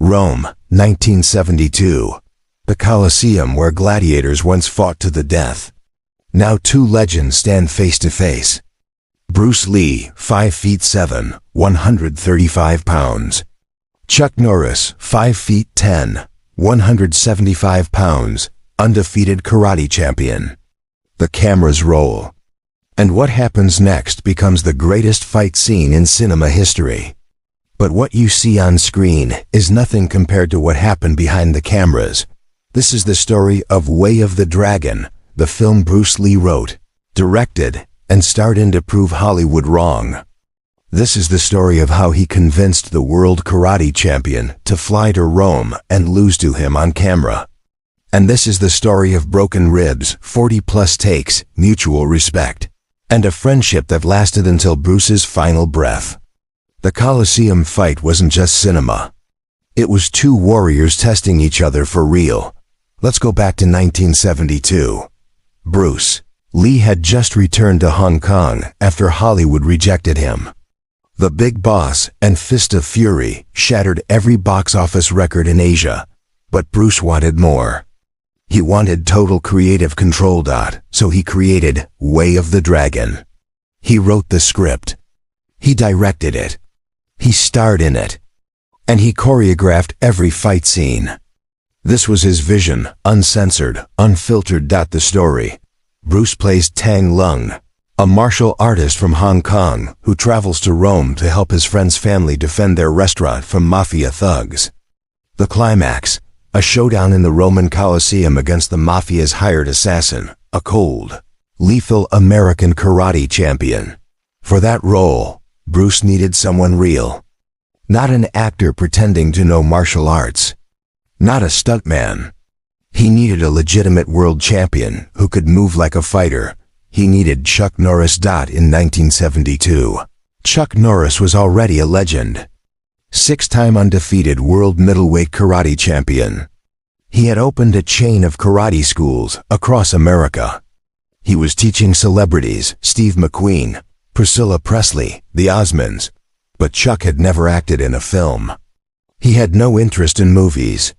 Rome, 1972. The Colosseum where gladiators once fought to the death. Now two legends stand face to face. Bruce Lee, 5 feet 7, 135 pounds. Chuck Norris, 5 feet 10, 175 pounds, undefeated karate champion. The cameras roll. And what happens next becomes the greatest fight scene in cinema history. But what you see on screen is nothing compared to what happened behind the cameras. This is the story of Way of the Dragon, the film Bruce Lee wrote, directed, and starred in to prove Hollywood wrong. This is the story of how he convinced the world karate champion to fly to Rome and lose to him on camera. And this is the story of broken ribs, 40+ takes, mutual respect, and a friendship that lasted until Bruce's final breath. The Colosseum fight wasn't just cinema. It was two warriors testing each other for real. Let's go back to 1972. Bruce Lee had just returned to Hong Kong after Hollywood rejected him. The Big Boss and Fist of Fury shattered every box office record in Asia, but Bruce wanted more. He wanted total creative control. So he created Way of the Dragon. He wrote the script. He directed it. He starred in it. And he choreographed every fight scene. This was his vision, uncensored, unfiltered. The story. Bruce plays Tang Lung, a martial artist from Hong Kong who travels to Rome to help his friend's family defend their restaurant from mafia thugs. The climax, a showdown in the Roman Colosseum against the mafia's hired assassin, a cold, lethal American karate champion. For that role, Bruce needed someone real. Not an actor pretending to know martial arts. Not a stuntman. He needed a legitimate world champion who could move like a fighter. He needed Chuck Norris. In 1972, Chuck Norris was already a legend. 6-time undefeated world middleweight karate champion. He had opened a chain of karate schools across America. He was teaching celebrities, Steve McQueen, Priscilla Presley, the Osmonds. But Chuck had never acted in a film. He had no interest in movies.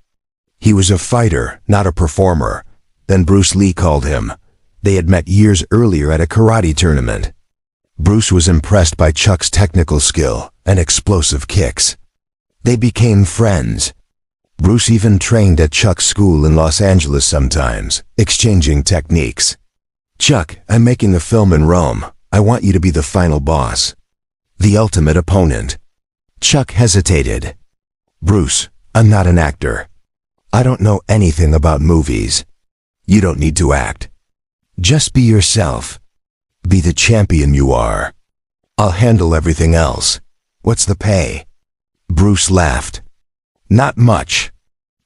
He was a fighter, not a performer. Then Bruce Lee called him. They had met years earlier at a karate tournament. Bruce was impressed by Chuck's technical skill and explosive kicks. They became friends. Bruce even trained at Chuck's school in Los Angeles sometimes, exchanging techniques. "Chuck, I'm making a film in Rome. I want you to be the final boss. The ultimate opponent." Chuck hesitated. "Bruce, I'm not an actor. I don't know anything about movies. You don't need to act. Just be yourself. Be the champion you are. I'll handle everything else. What's the pay?" Bruce laughed. "Not much.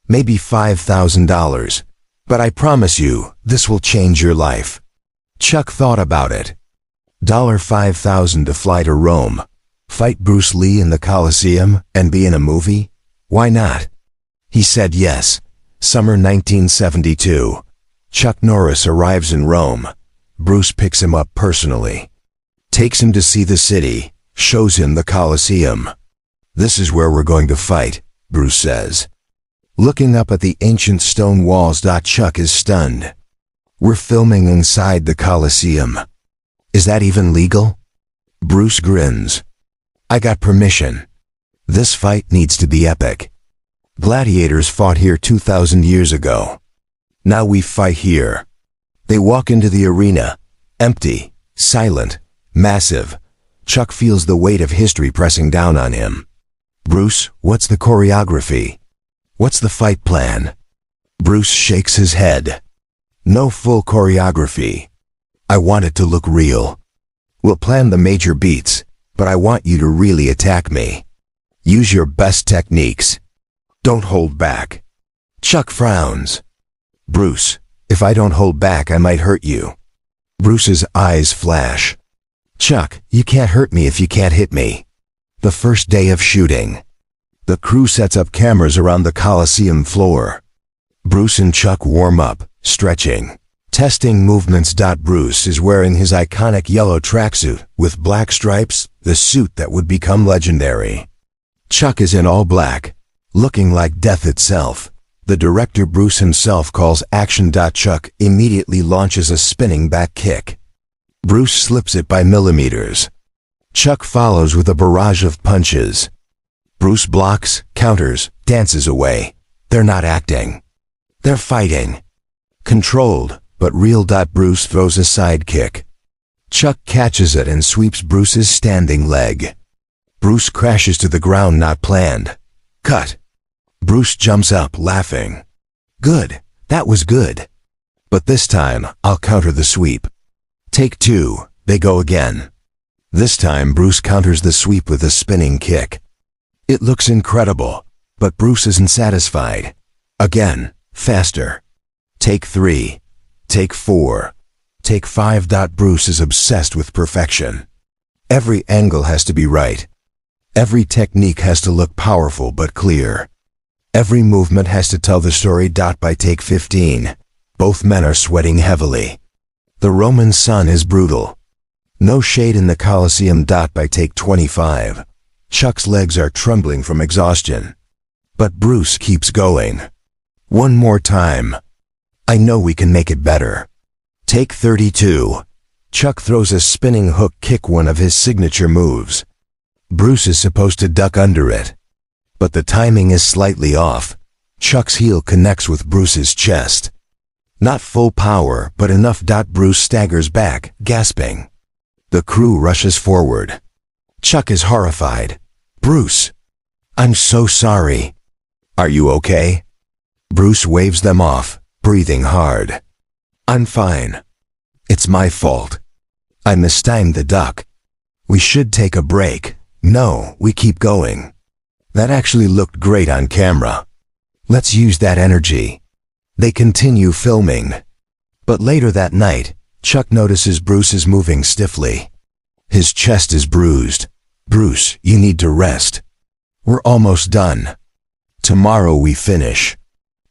Maybe $5,000. But I promise you, this will change your life." Chuck thought about it. $5,000 to fly to Rome, fight Bruce Lee in the Colosseum, and be in a movie? Why not? He said yes. Summer 1972. Chuck Norris arrives in Rome. Bruce picks him up personally. Takes him to see the city, shows him the Colosseum. "This is where we're going to fight," Bruce says. Looking up at the ancient stone walls. Chuck is stunned. "We're filming inside the Colosseum. Is that even legal?" Bruce grins. "I got permission. This fight needs to be epic. Gladiators fought here 2,000 years ago. Now we fight here." They walk into the arena. Empty, silent, massive. Chuck feels the weight of history pressing down on him. "Bruce, what's the choreography? What's the fight plan?" Bruce shakes his head. "No full choreography. I want it to look real. We'll plan the major beats, but I want you to really attack me. Use your best techniques. Don't hold back." Chuck frowns. "Bruce, if I don't hold back, I might hurt you." Bruce's eyes flash. "Chuck, you can't hurt me if you can't hit me." The first day of shooting. The crew sets up cameras around the Colosseum floor. Bruce and Chuck warm up, stretching, testing movements. Bruce is wearing his iconic yellow tracksuit with black stripes, the suit that would become legendary. Chuck is in all black, Looking like death itself, the director Bruce himself calls action. Chuck immediately launches a spinning back kick. Bruce slips it by millimeters. Chuck follows with a barrage of punches. Bruce blocks, counters, dances away. They're not acting. They're fighting. Controlled, but real. Bruce throws a side kick. Chuck catches it and sweeps Bruce's standing leg. Bruce crashes to the ground. Not planned. Cut. Bruce jumps up, laughing. Good. That was good. But this time, I'll counter the sweep. Take two. They go again. This time Bruce counters the sweep with a spinning kick. It looks incredible, but Bruce isn't satisfied. Again, faster. Take three. Take four. Take five. Bruce is obsessed with perfection. Every angle has to be right. Every technique has to look powerful but clear. Every movement has to tell the story. By take 15, both men are sweating heavily. The Roman sun is brutal. No shade in the Colosseum. By take 25, Chuck's legs are trembling from exhaustion. But Bruce keeps going. One more time. I know we can make it better. Take 32. Chuck throws a spinning hook kick, one of his signature moves. Bruce is supposed to duck under it. But the timing is slightly off. Chuck's heel connects with Bruce's chest. Not full power, but enough. Bruce staggers back, gasping. The crew rushes forward. Chuck is horrified. Bruce, I'm so sorry. Are you okay? Bruce waves them off, breathing hard. I'm fine. It's my fault. I mistimed the duck. We should take a break. No, we keep going. That actually looked great on camera. Let's use that energy. They continue filming. But later that night, Chuck notices Bruce is moving stiffly. His chest is bruised. Bruce, you need to rest. We're almost done. Tomorrow we finish.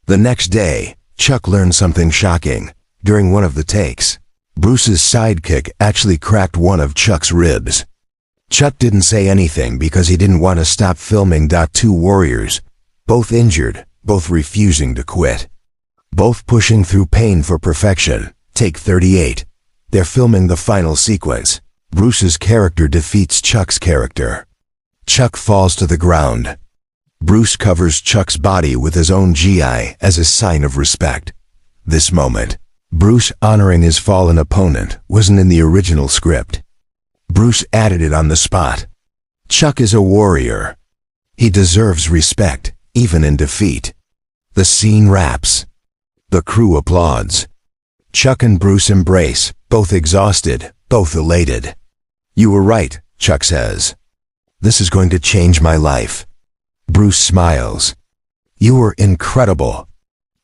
The next day, Chuck learned something shocking. During one of the takes, Bruce's sidekick actually cracked one of Chuck's ribs. Chuck didn't say anything because he didn't want to stop filming. Two warriors, both injured, both refusing to quit. Both pushing through pain for perfection. Take 38. They're filming the final sequence. Bruce's character defeats Chuck's character. Chuck falls to the ground. Bruce covers Chuck's body with his own GI as a sign of respect. This moment, Bruce honoring his fallen opponent, wasn't in the original script. Bruce added it on the spot. Chuck is a warrior. He deserves respect, even in defeat. The scene wraps. The crew applauds. Chuck and Bruce embrace, both exhausted, both elated. You were right, Chuck says. This is going to change my life. Bruce smiles. You were incredible.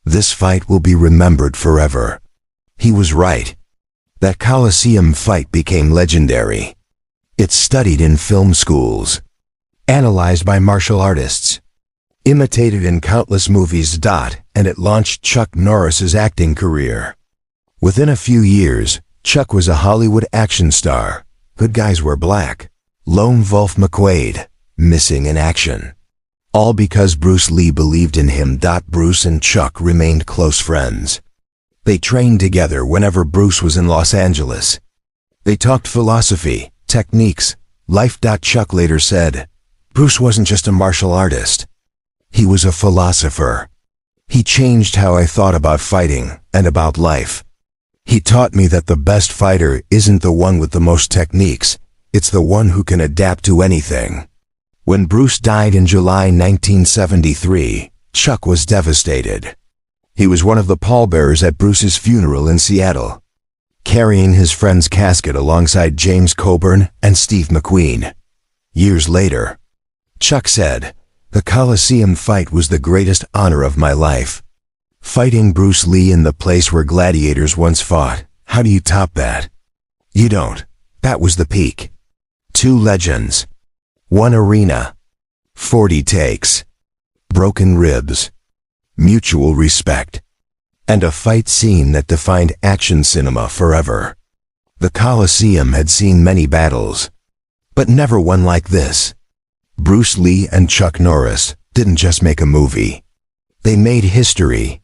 This fight will be remembered forever. He was right. That Colosseum fight became legendary. It's studied in film schools, analyzed by martial artists, imitated in countless movies. And it launched Chuck Norris's acting career. Within a few years, Chuck was a Hollywood action star. Good guys wear black. Lone Wolf McQuade, missing in action. All because Bruce Lee believed in him. Bruce and Chuck remained close friends. They trained together whenever Bruce was in Los Angeles. They talked philosophy, techniques, life. Chuck later said, Bruce wasn't just a martial artist. He was a philosopher. He changed how I thought about fighting and about life. He taught me that the best fighter isn't the one with the most techniques, it's the one who can adapt to anything. When Bruce died in July 1973, Chuck was devastated. He was one of the pallbearers at Bruce's funeral in Seattle, carrying his friend's casket alongside James Coburn and Steve McQueen. Years later, Chuck said, "The Colosseum fight was the greatest honor of my life. Fighting Bruce Lee in the place where gladiators once fought, how do you top that? You don't. That was the peak. 2 legends. 1 arena. 40 takes. Broken ribs. Mutual respect. And a fight scene that defined action cinema forever. The Colosseum had seen many battles, but never one like this. Bruce Lee and Chuck Norris, didn't just make a movie. They made history,